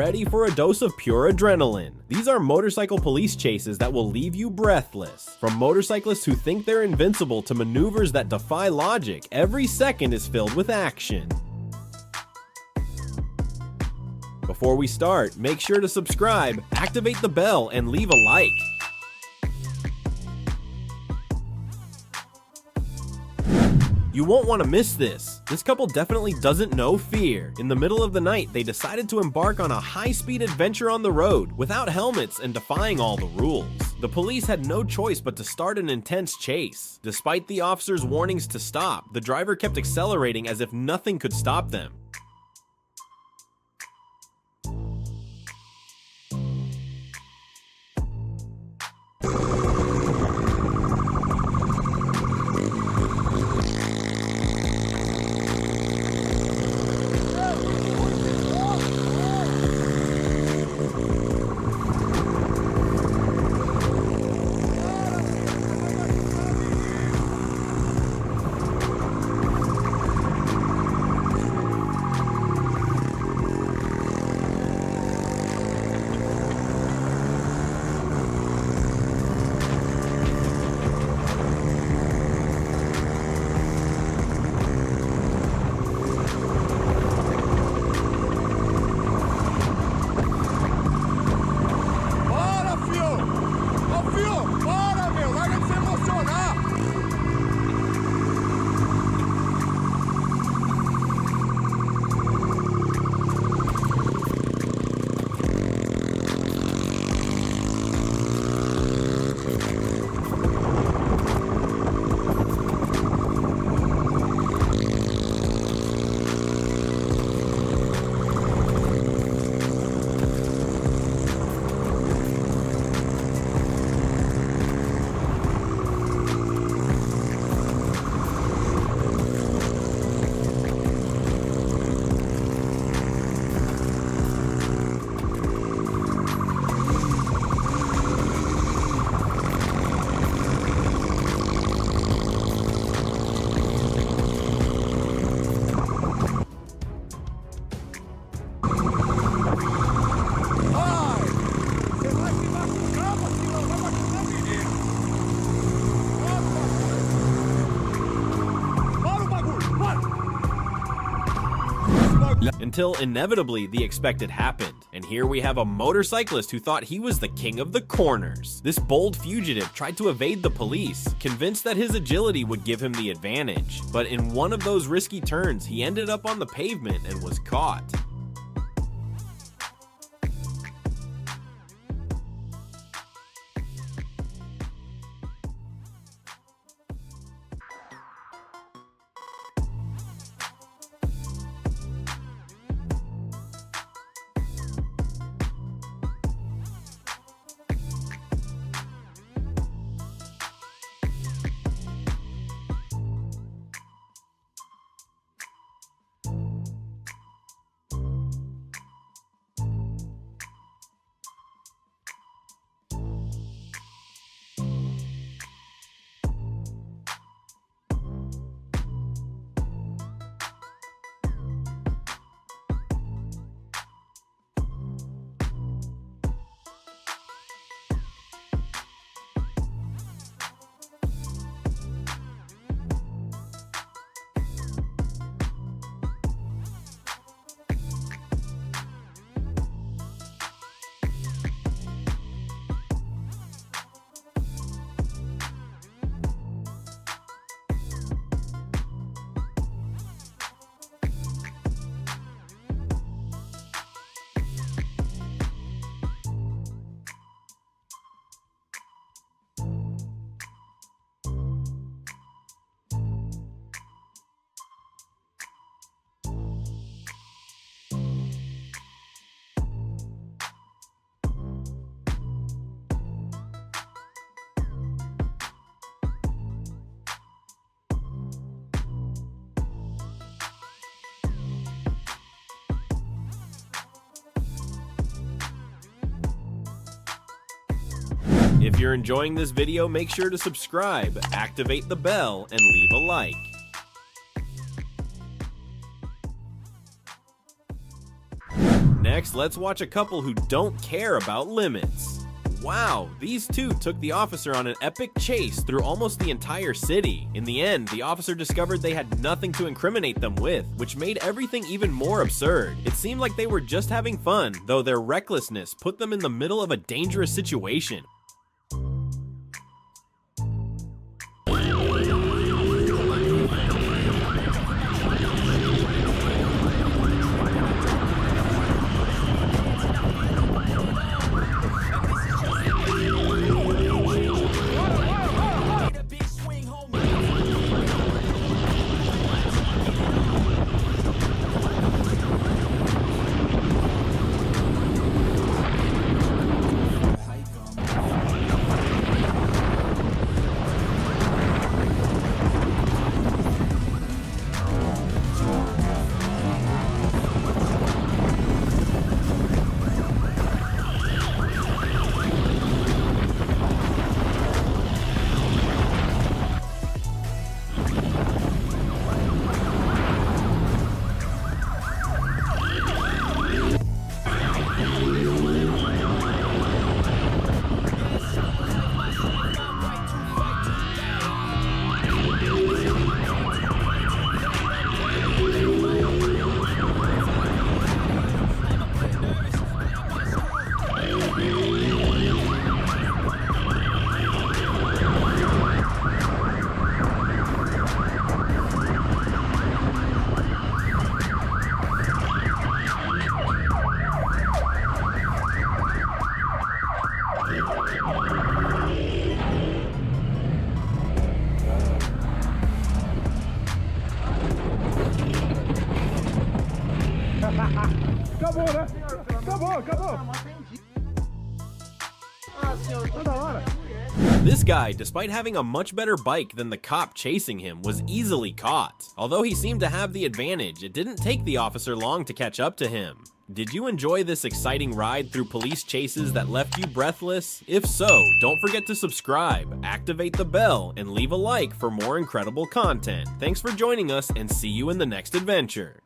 ready for a dose of pure adrenaline. These are motorcycle police chases that will leave you breathless. From motorcyclists who think they're invincible to maneuvers that defy logic, every second is filled with action. Before we start, make sure to subscribe, activate the bell, and leave a like. You won't want to miss this. This couple definitely doesn't know fear. In the middle of the night, they decided to embark on a high-speed adventure on the road without helmets and defying all the rules. The police had no choice but to start an intense chase. Despite the officer's warnings to stop, the driver kept accelerating as if nothing could stop them. Until inevitably the expected happened, and here we have a motorcyclist who thought he was the king of the corners. This bold fugitive tried to evade the police, convinced that his agility would give him the advantage, but in one of those risky turns he ended up on the pavement and was caught. If you're enjoying this video, make sure to subscribe, activate the bell, and leave a like. Next, Next, let's watch a couple who don't care about limits. Wow, these two took the officer on an epic chase through almost the entire city. In the end, the officer discovered they had nothing to incriminate them with, which made everything even more absurd. It seemed like they were just having fun, though their recklessness put them in the middle of a dangerous situation. Acabou, né? Acabou. Ah, senhor, toda hora. This guy, despite having a much better bike than the cop chasing him, was easily caught. Although he seemed to have the advantage, it didn't take the officer long to catch up to him. Did you enjoy this exciting ride through police chases that left you breathless? If so, don't forget to subscribe, activate the bell, and leave a like for more incredible content. Thanks for joining us, and see you in the next adventure.